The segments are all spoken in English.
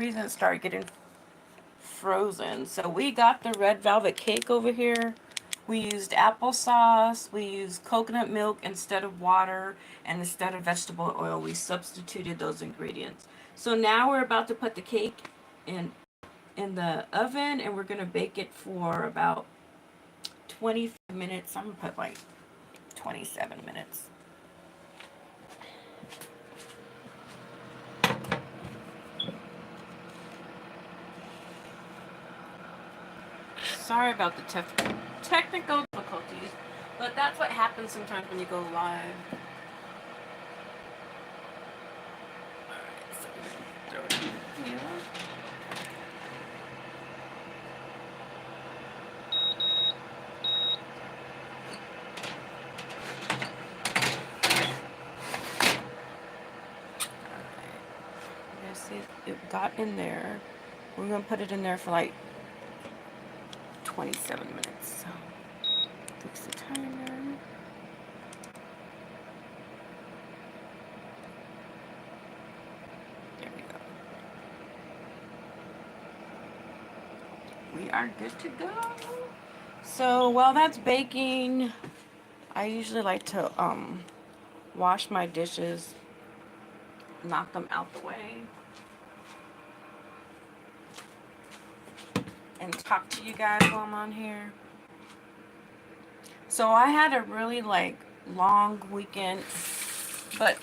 reason it started getting frozen. So we got the red velvet cake over here. We used applesauce. We used coconut milk instead of water, and instead of vegetable oil, we substituted those ingredients. So now we're about to put the cake in the oven, and we're gonna bake it for about 25 minutes. I'm gonna put like 27 minutes. Sorry about the technical difficulties, but that's what happens sometimes when you go live. Alright, so throw it in here. Alright, see it got in there. We're gonna put it in there for like 27 minutes. So fix the timer. There we go. We are good to go. So while that's baking, I usually like to wash my dishes, knock them out the way, and talk to you guys while I'm on here. So I had a really long weekend, but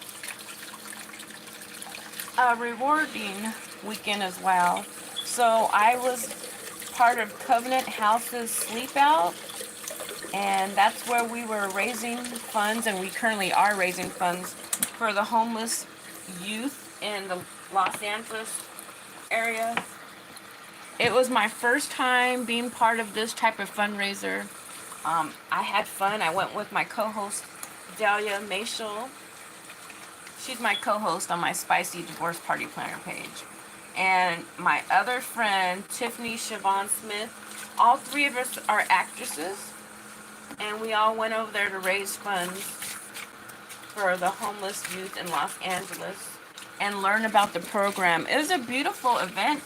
a rewarding weekend as well. So I was part of Covenant House's Sleep Out, and that's where we were raising funds, and we currently are raising funds for the homeless youth in the Los Angeles area. It was my first time being part of this type of fundraiser. I had fun. I went with my co-host, Delia Mashel. She's my co-host on my Spicy Divorce Party Planner page. And my other friend, Tiffany Siobhan Smith. All three of us are actresses. And we all went over there to raise funds for the homeless youth in Los Angeles and learn about the program. It was a beautiful event.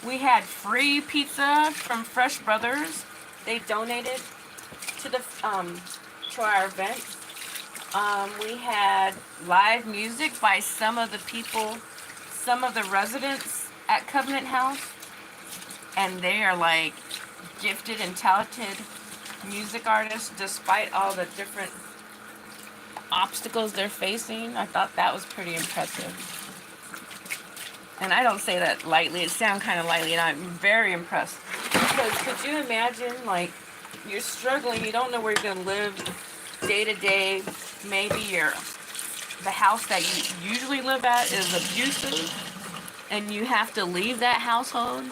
We had free pizza from Fresh Brothers. They donated to the to our event. We had live music by some of the people, some of the residents at Covenant House, and they are like gifted and talented music artists despite all the different obstacles they're facing. I thought that was pretty impressive. And I don't say that lightly. It sounds kind of lightly, and I'm very impressed. Because could you imagine, you're struggling, you don't know where you're going to live day to day. Maybe the house that you usually live at is abusive, and you have to leave that household.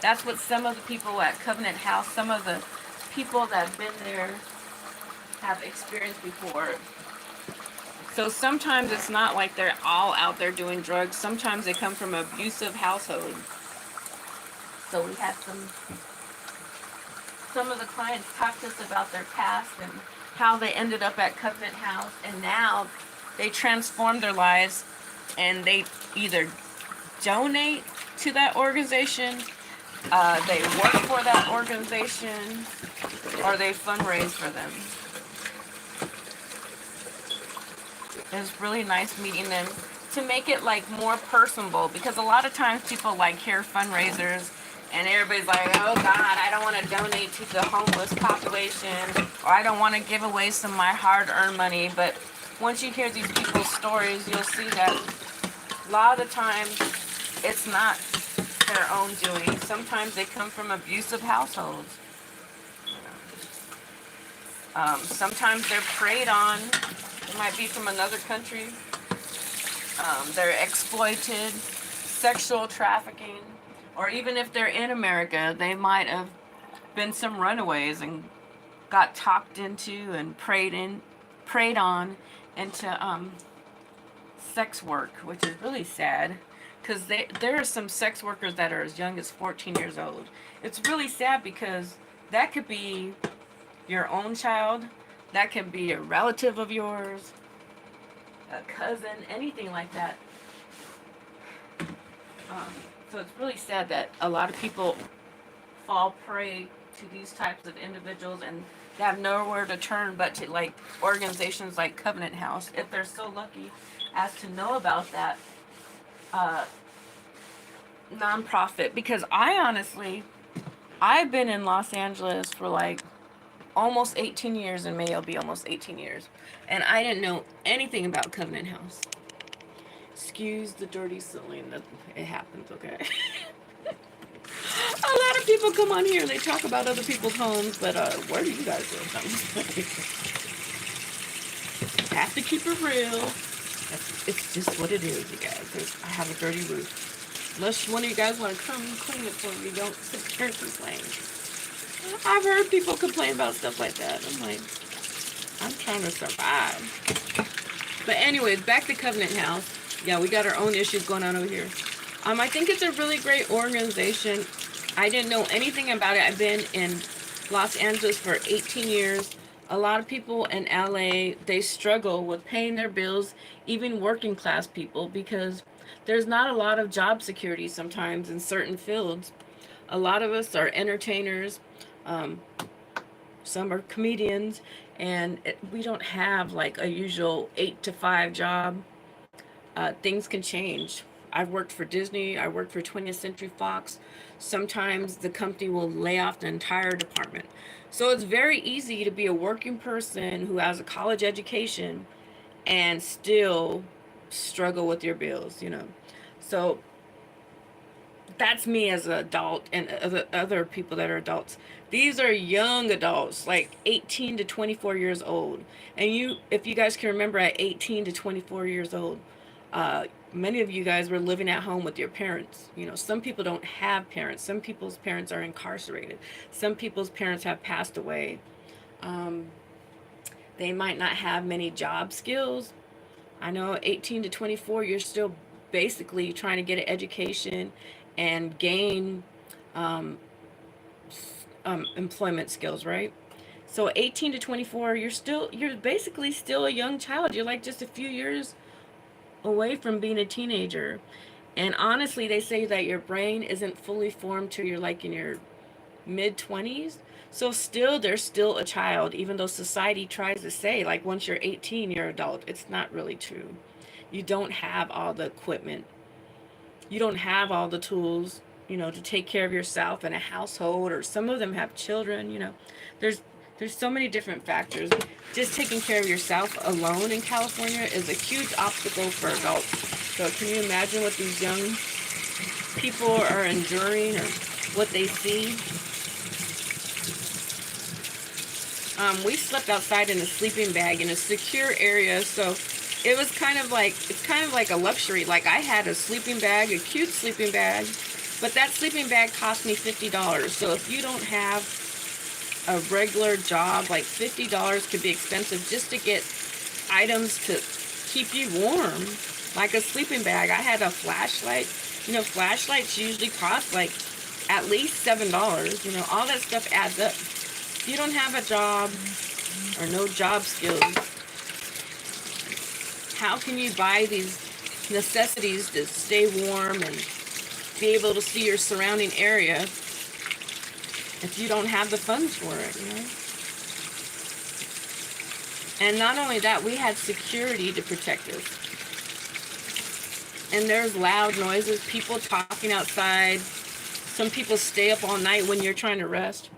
That's what some of the people at Covenant House, some of the people that have been there have experienced before. So sometimes it's not like they're all out there doing drugs. Sometimes they come from an abusive household. So we had some of the clients talk to us about their past and how they ended up at Covenant House, and now they transformed their lives, and they either donate to that organization, they work for that organization, or they fundraise for them. It was really nice meeting them to make it more personable, because a lot of times people hear fundraisers and everybody's like, oh God, I don't want to donate to the homeless population, or I don't want to give away some of my hard-earned money. But once you hear these people's stories, you'll see that a lot of the time it's not their own doing. Sometimes they come from abusive households. Sometimes they're preyed on. They might be from another country. They're exploited, sexual trafficking, or even if they're in America, they might have been some runaways and got talked into and preyed on into sex work, which is really sad, because there are some sex workers that are as young as 14 years old. It's really sad because that could be your own child, that can be a relative of yours, a cousin, anything like that. So it's really sad that a lot of people fall prey to these types of individuals, and they have nowhere to turn but to like organizations like Covenant House, if they're so lucky as to know about that uh, nonprofit. Because I've been in Los Angeles for like almost 18 years. In May it'll be almost 18 years, and I didn't know anything about Covenant House. Excuse the dirty sewing, it happens, okay? A lot of people come on here and they talk about other people's homes, but where do you guys live? Have to keep it real. It's just what it is, you guys. I have a dirty roof. Unless one of you guys want to come clean it for me, don't sit here and complain. I've heard people complain about stuff like that. I'm like, I'm trying to survive. But anyways, back to Covenant House. Yeah, we got our own issues going on over here. I think it's a really great organization. I didn't know anything about it. I've been in Los Angeles for 18 years. A lot of people in LA, they struggle with paying their bills, even working class people, because there's not a lot of job security sometimes in certain fields. A lot of us are entertainers, some are comedians, and we don't have like a usual 8 to 5 job. Things can change. I've worked for Disney, I worked for 20th Century Fox. Sometimes the company will lay off the entire department. So it's very easy to be a working person who has a college education and still struggle with your bills, you know. So that's me as an adult, and other people that are adults. These are young adults, like 18 to 24 years old. And if you guys can remember, at 18 to 24 years old, many of you guys were living at home with your parents. You know, some people don't have parents. Some people's parents are incarcerated. Some people's parents have passed away. They might not have many job skills. I know 18 to 24, you're still basically trying to get an education and gain employment skills, right? So 18 to 24, you're basically still a young child. You're like just a few years away from being a teenager. And honestly, they say that your brain isn't fully formed till you're like in your mid-20s. So there's still a child, even though society tries to say like once you're 18 you're adult. It's not really true. You don't have all the equipment, you don't have all the tools, you know, to take care of yourself in a household, or some of them have children, you know. There's so many different factors. Just taking care of yourself alone in California is a huge obstacle for adults. So can you imagine what these young people are enduring, or what they see? We slept outside in a sleeping bag in a secure area, so it's kind of like a luxury. Like, I had a sleeping bag, a cute sleeping bag, but that sleeping bag cost me $50. So if you don't have a regular job, like $50 could be expensive just to get items to keep you warm, like a sleeping bag. I had a flashlight. You know, flashlights usually cost like at least $7. You know, all that stuff adds up. If you don't have a job or no job skills, how can you buy these necessities to stay warm and be able to see your surrounding area if you don't have the funds for it, you know? And not only that, we had security to protect us. And there's loud noises, people talking outside. Some people stay up all night when you're trying to rest.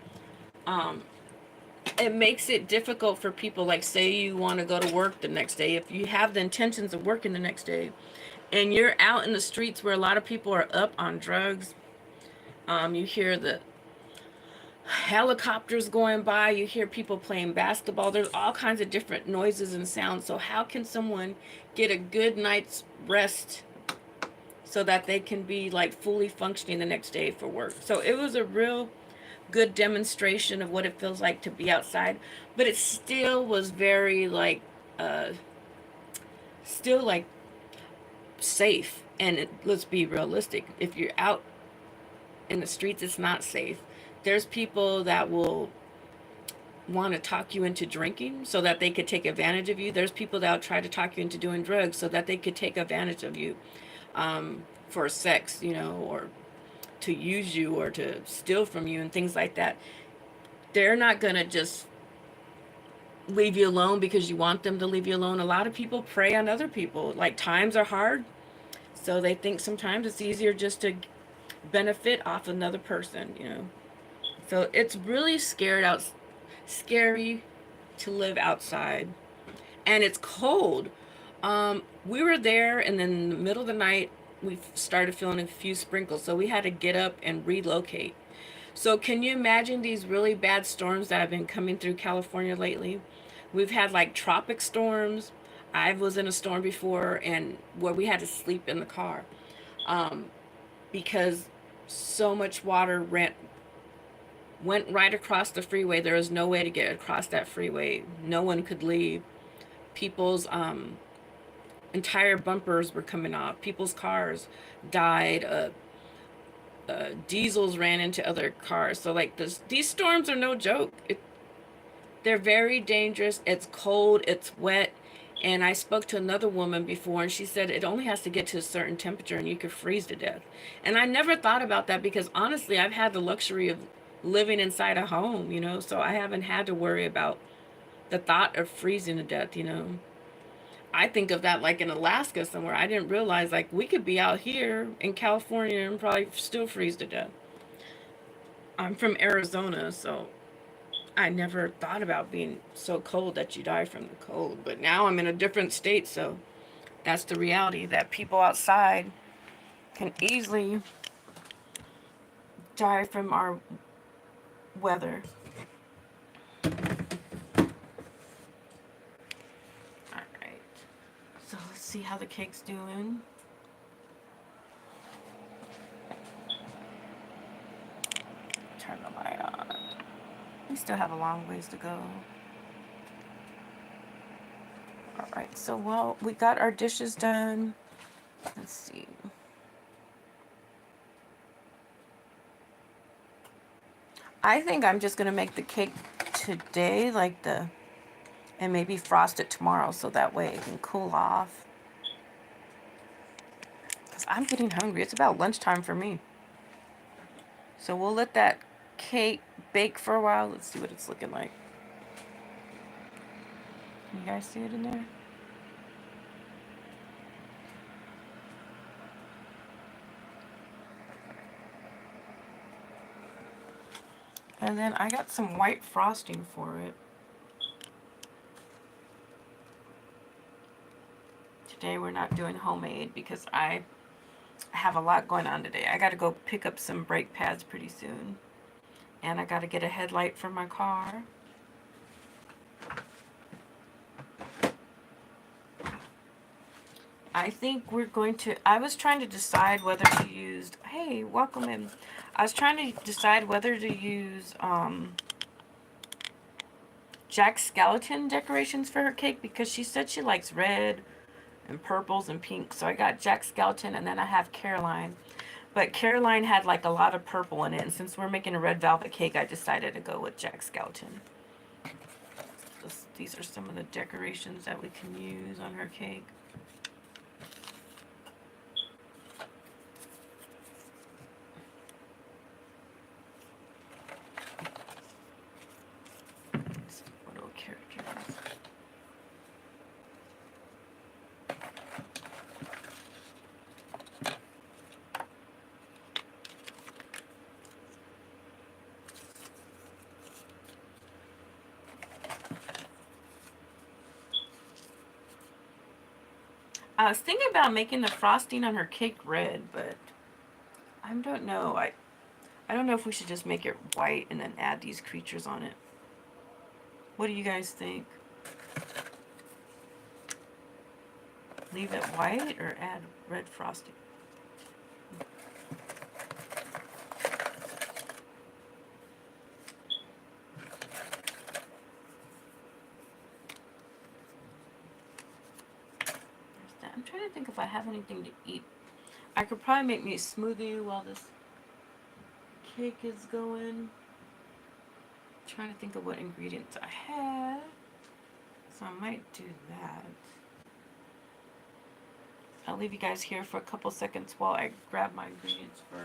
It makes it difficult for people, like say you want to go to work the next day. If you have the intentions of working the next day and you're out in the streets where a lot of people are up on drugs, you hear the helicopters going by, you hear people playing basketball, there's all kinds of different noises and sounds. So how can someone get a good night's rest so that they can be like fully functioning the next day for work? So it was a real good demonstration of what it feels like to be outside, but it still was very like still like safe. And let's be realistic, if you're out in the streets, it's not safe. There's people that will want to talk you into drinking so that they could take advantage of you. There's people that will try to talk you into doing drugs so that they could take advantage of you for sex, you know, or to use you or to steal from you and things like that, they're not going to just leave you alone because you want them to leave you alone. A lot of people prey on other people. Like, times are hard, so they think sometimes it's easier just to benefit off another person, you know. So it's really scary to live outside, and it's cold. We were there, and then in the middle of the night, we started feeling a few sprinkles, so we had to get up and relocate. So can you imagine these really bad storms that have been coming through California lately? We've had like tropic storms. I was in a storm before, and where we had to sleep in the car, um, because so much water went right across the freeway. There was no way to get across that freeway. No one could leave. People's entire bumpers were coming off. People's cars died. Diesels ran into other cars. So like these storms are no joke. They're very dangerous. It's cold. It's wet. And I spoke to another woman before, and she said it only has to get to a certain temperature and you could freeze to death. And I never thought about that because honestly, I've had the luxury of living inside a home, you know, so I haven't had to worry about the thought of freezing to death, you know. I think of that like in Alaska somewhere. I didn't realize like we could be out here in California and probably still freeze to death. I'm from Arizona, so I never thought about being so cold that you die from the cold. But now I'm in a different state, so that's the reality, that people outside can easily die from our weather. Alright, so let's see how the cake's doing. Turn the light on. We still have a long ways to go. Alright, so well, we got our dishes done. Let's see. I think I'm just gonna make the cake today, and maybe frost it tomorrow so that way it can cool off. Because I'm getting hungry. It's about lunchtime for me. So we'll let that cake bake for a while. Let's see what it's looking like. Can you guys see it in there? And then I got some white frosting for it. Today we're not doing homemade because I have a lot going on today. I got to go pick up some brake pads pretty soon. And I got to get a headlight for my car. I think we're going to, I was trying to decide whether to use, hey, welcome in. I was trying to decide whether to use Jack Skellington decorations for her cake because she said she likes red and purples and pinks. So I got Jack Skellington, and then I have Caroline. But Caroline had like a lot of purple in it, and since we're making a red velvet cake, I decided to go with Jack Skellington. These are some of the decorations that we can use on her cake. Little characters. I was thinking about making the frosting on her cake red, but I don't know. I don't know if we should just make it white and then add these creatures on it. What do you guys think? Leave it white or add red frosting? I'm trying to think if I have anything to eat. I could probably make me a smoothie while this cake is going. I'm trying to think of what ingredients I have. So I might do that. I'll leave you guys here for a couple seconds while I grab my ingredients for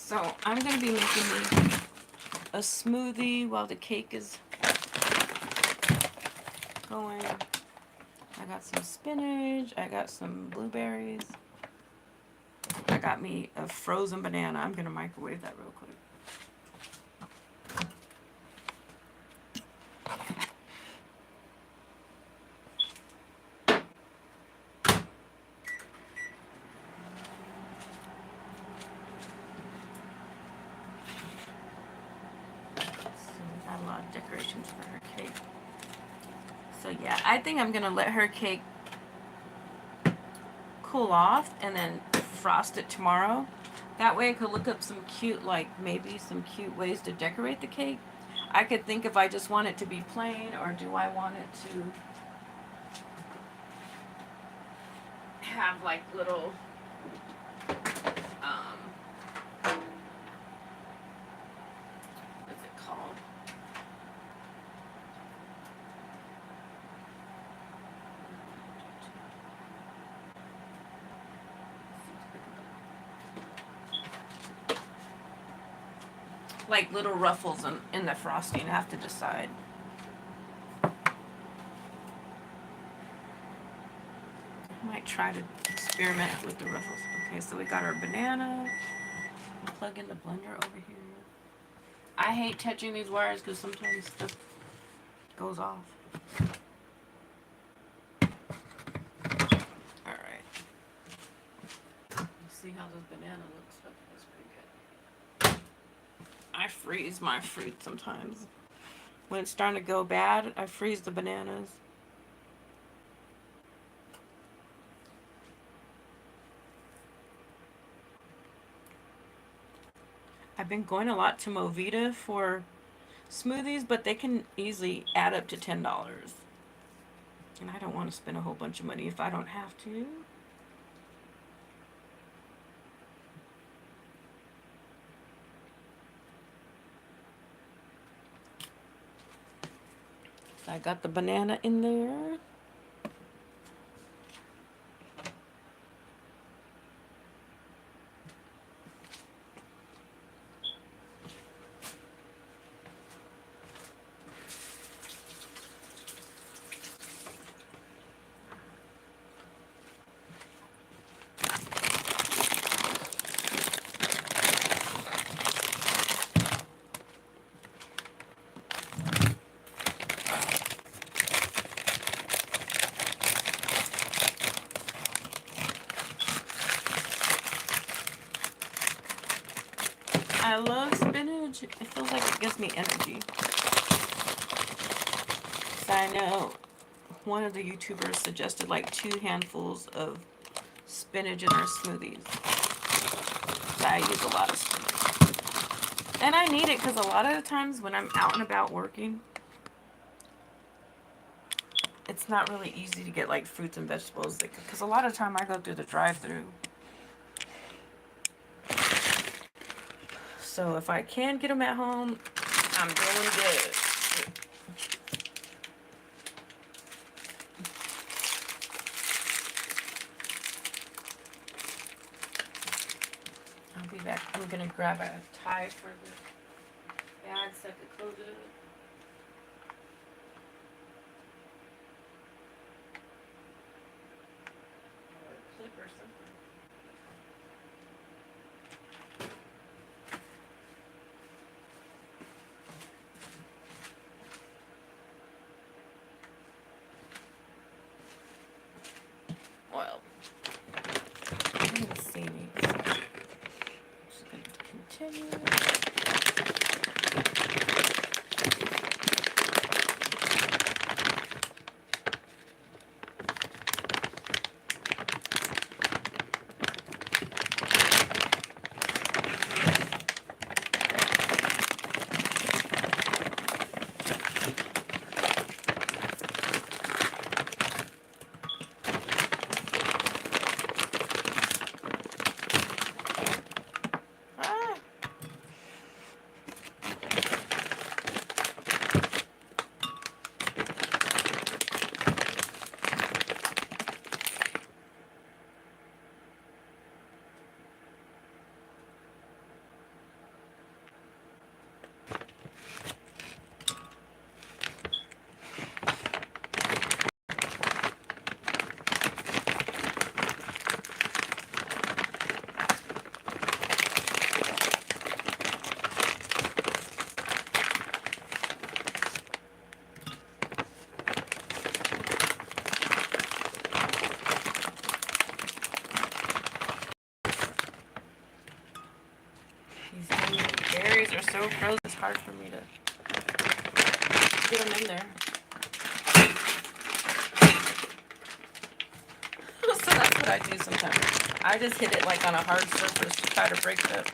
So I'm going to be making me a smoothie while the cake is going. I got some spinach. I got some blueberries. I got me a frozen banana. I'm going to microwave that real quick. Got a lot of decorations for her cake. So yeah, I think I'm gonna let her cake cool off and then frost it tomorrow. That way I could look up some cute, like maybe some cute ways to decorate the cake. I could think if I just want it to be plain or do I want it to have like little what's it called? Like little ruffles in the frosting. I have to decide. I might try to experiment with the ruffles. Okay, so we got our banana. Plug in the blender over here. I hate touching these wires because sometimes stuff goes off. Alright. See how this banana looks. Okay, that's pretty good. I freeze my fruit sometimes. When it's starting to go bad, I freeze the bananas. I've been going a lot to Movita for smoothies, but they can easily add up to $10. And I don't want to spend a whole bunch of money if I don't have to. So I got the banana in there. I love spinach. It feels like it gives me energy. So I know one of the YouTubers suggested like 2 handfuls of spinach in our smoothies. So I use a lot of spinach. And I need it because a lot of the times when I'm out and about working, it's not really easy to get like fruits and vegetables. Because a lot of time I go through the drive-thru. So if I can get them at home, I'm doing good. I'll be back. I'm going to grab a tie for the bag so I can close it up. Or a clip or something. Well, I didn't see any. Just going to continue. so frozen, it's hard for me to get them in there. So that's what I do sometimes. I just hit it like on a hard surface to try to break it up.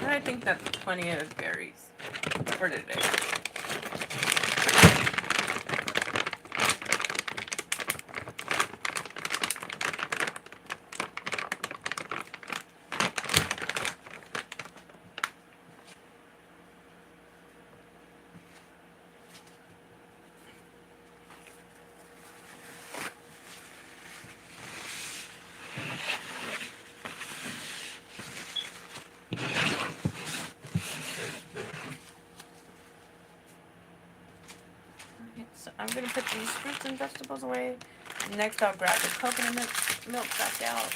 I think that's plenty of berries for today. So I'm going to put these fruits and vegetables away. Next, I'll grab the coconut milk back out.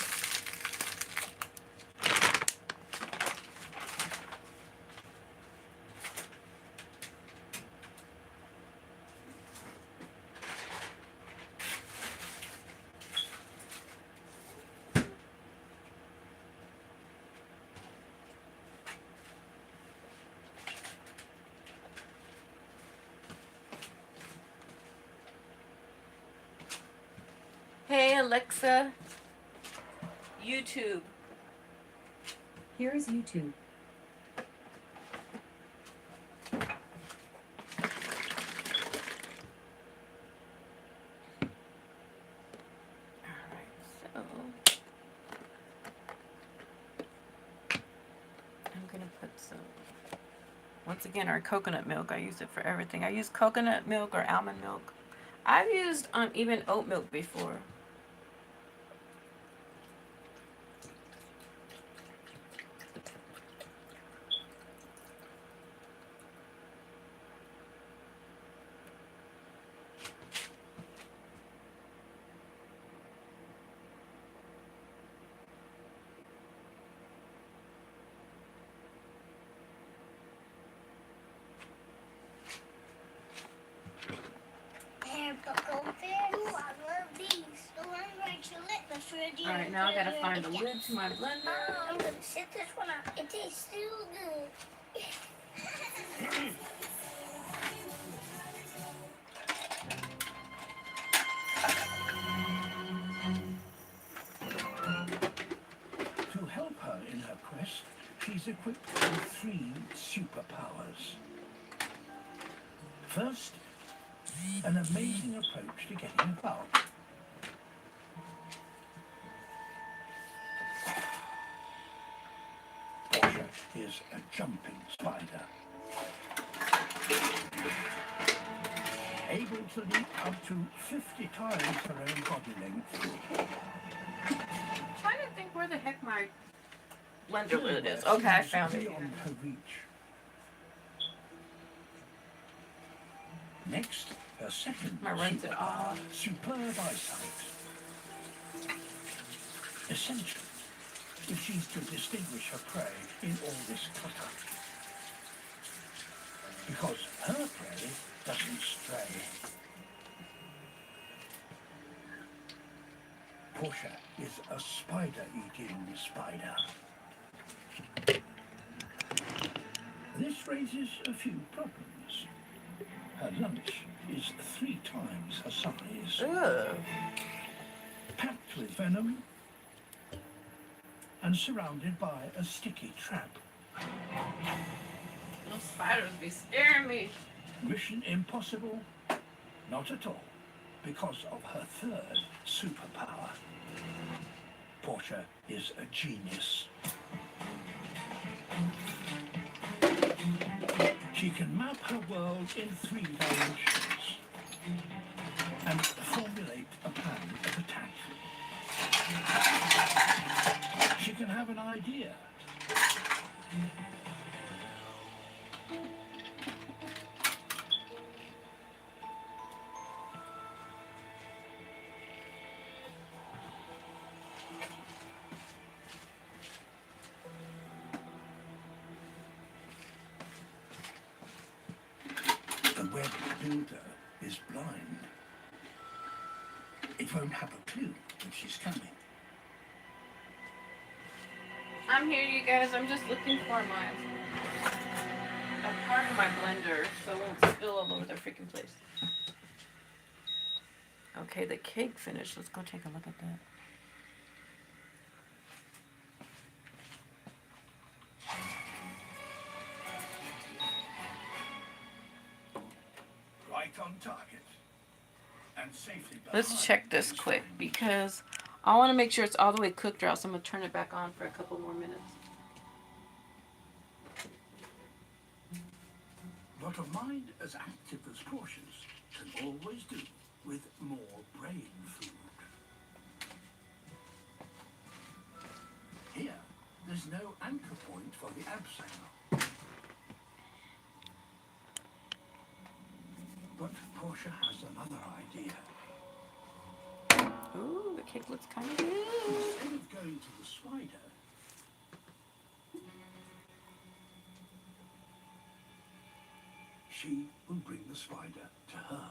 Hey Alexa, YouTube. Here is YouTube. Alright, so I'm gonna put some, once again, our coconut milk. I use it for everything. I use coconut milk or almond milk. I've used even oat milk before. Alright, now I gotta find the lid to my blender. I'm gonna sit this one out. It tastes so good. To help her in her quest, she's equipped with 3 superpowers. First, an amazing approach to getting about. Portia is a jumping spider. Able to leap up to 50 times her own body length. I'm trying to think where the heck my blender lid is. Okay, I found it. Beyond her reach. Next, her second I rinsed it off. superb eyesight. Essential if she's to distinguish her prey in all this clutter. Because her prey doesn't stray. Portia is a spider-eating spider. This raises a few problems. Her lunch is 3 times her size. Ugh. Packed with venom and surrounded by a sticky trap. Those spiders be scaring me. Mission impossible? Not at all, because of her third superpower. Portia is a genius. She can map her world in 3 dimensions and formulate a plan of attack. She can can have an idea. The web builder is blind. It won't have a clue that she's coming. I'm here, you guys. I'm just looking for a part of my blender so it won't spill all over the freaking place. Okay, the cake finished. Let's go take a look at that. Right on target. And safely Let's behind check this is quick fine. because I want to make sure it's all the way cooked or else I'm going to turn it back on for a couple more minutes. But a mind as active as Portia's can always do with more brain food. Here, there's no anchor point for the abseil. But Portia has another idea. Ooh, the cake looks kind of good. Instead of going to the spider, she will bring the spider to her.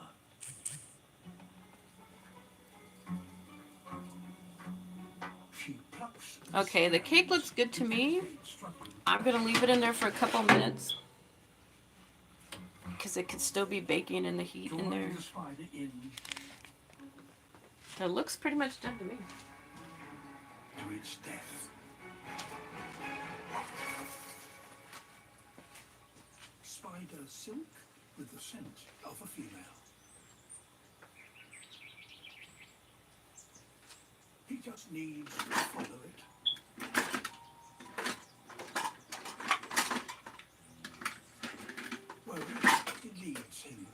She plucks Okay, the cake looks good to me. I'm going to leave it in there for a couple minutes because it could still be baking in the heat in there. The spider in It looks pretty much done to me. to its death. Spider silk with the scent of a female. He just needs to follow it. Well, it leads him.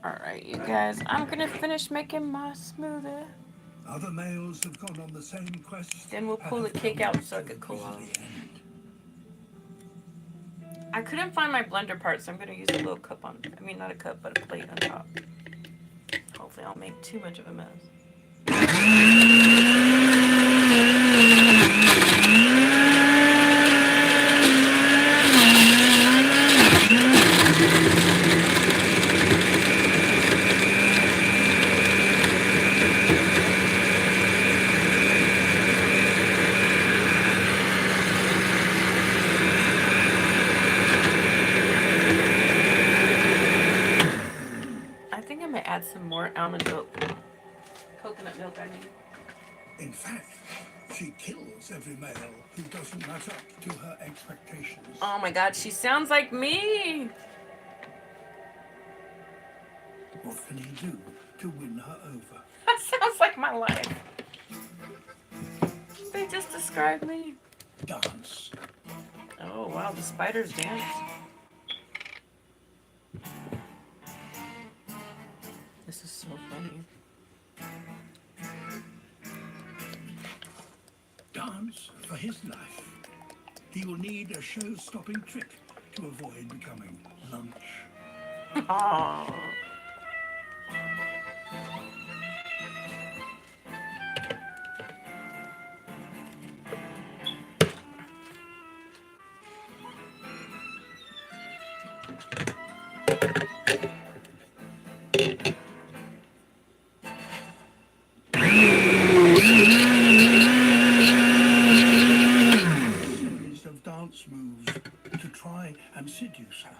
Alright, you guys, I'm going to finish making my smoothie. Other males have gone on the same quest. Then we'll pull the cake out so it could cool off. I couldn't find my blender part, so I'm going to use a little cup on, I mean not a cup, but a plate on top. Hopefully I don't make too much of a mess. I think I'm going to add some more almond milk. Coconut milk, I mean. In fact, she kills every male who doesn't match up to her expectations. Oh my god, she sounds like me! What can he do to win her over? That sounds like my life. They just described me. Dance. Oh wow, the spiders dance. This is so funny. Dance for his life. He will need a show-stopping trick to avoid becoming lunch. Aww. Series of dance moves to try and seduce her.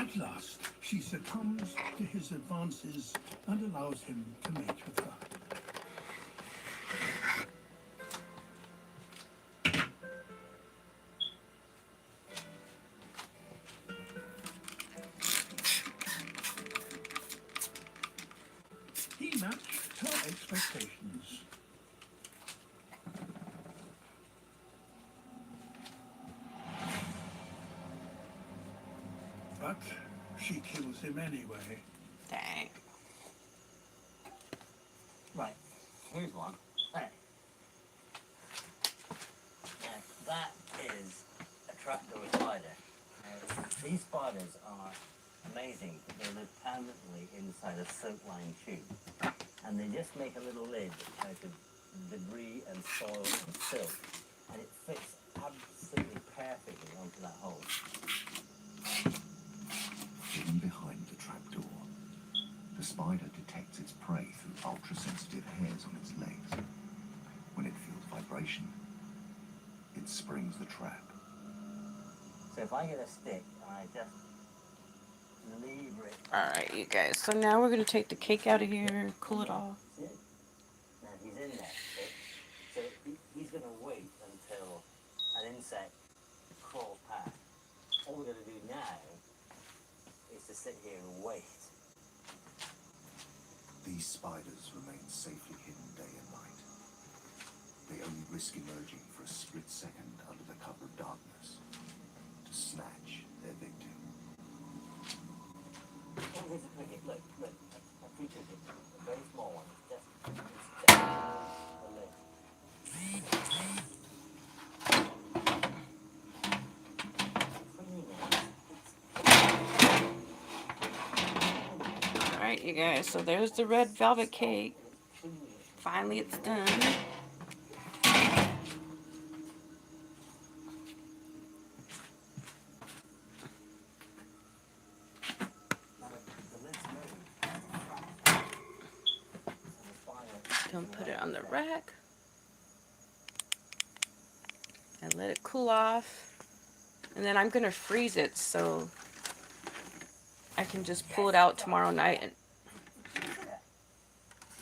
At last, she succumbs to his advances and allows him to mate with her. He matched her expectations. But she kills him anyway. Dang. Right, here's one. There. Now, that is a trapdoor spider. Now, these spiders are amazing. They live permanently inside a soap-lined tube. And they just make a little lid out of debris and soil and silk. And it fits absolutely perfectly onto that hole. Hidden behind the trapdoor, the spider detects its prey through ultra-sensitive hairs on its legs. When it feels vibration, it springs the trap. So if I get a stick and I just lever it. Alright, you guys. So now we're going to take the cake out of here, cool it off. That's it. Now he's in there. So he's going to wait until an insect crawls past. All we're going to do now is to sit here and wait. These spiders remain safely hidden day and night. They only risk emerging for a split second under the cover of darkness to snatch their victim. Oh, here's a cricket. Look, a tree cricket. A very small one. It's just a leg. Alright, you guys. So there's the red velvet cake. Finally, it's done. Gonna put it on the rack and let it cool off, and then I'm gonna freeze it so I can just pull it out tomorrow night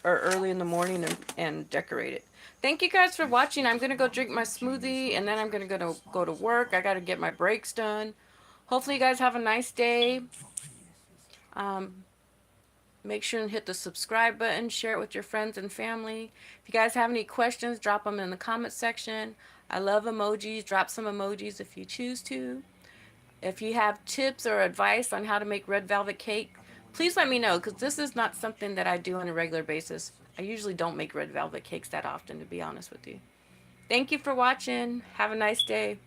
or early in the morning and decorate it. Thank you guys for watching. I'm gonna go drink my smoothie and then I'm gonna go to work. I gotta get my breaks done. Hopefully you guys have a nice day. Make sure and hit the subscribe button, share it with your friends and family. If you guys have any questions, drop them in the comment section. I love emojis. Drop some emojis if you choose to. If you have tips or advice on how to make red velvet cake, please let me know, because this is not something that I do on a regular basis. I usually don't make red velvet cakes that often, to be honest with you. Thank you for watching. Have a nice day.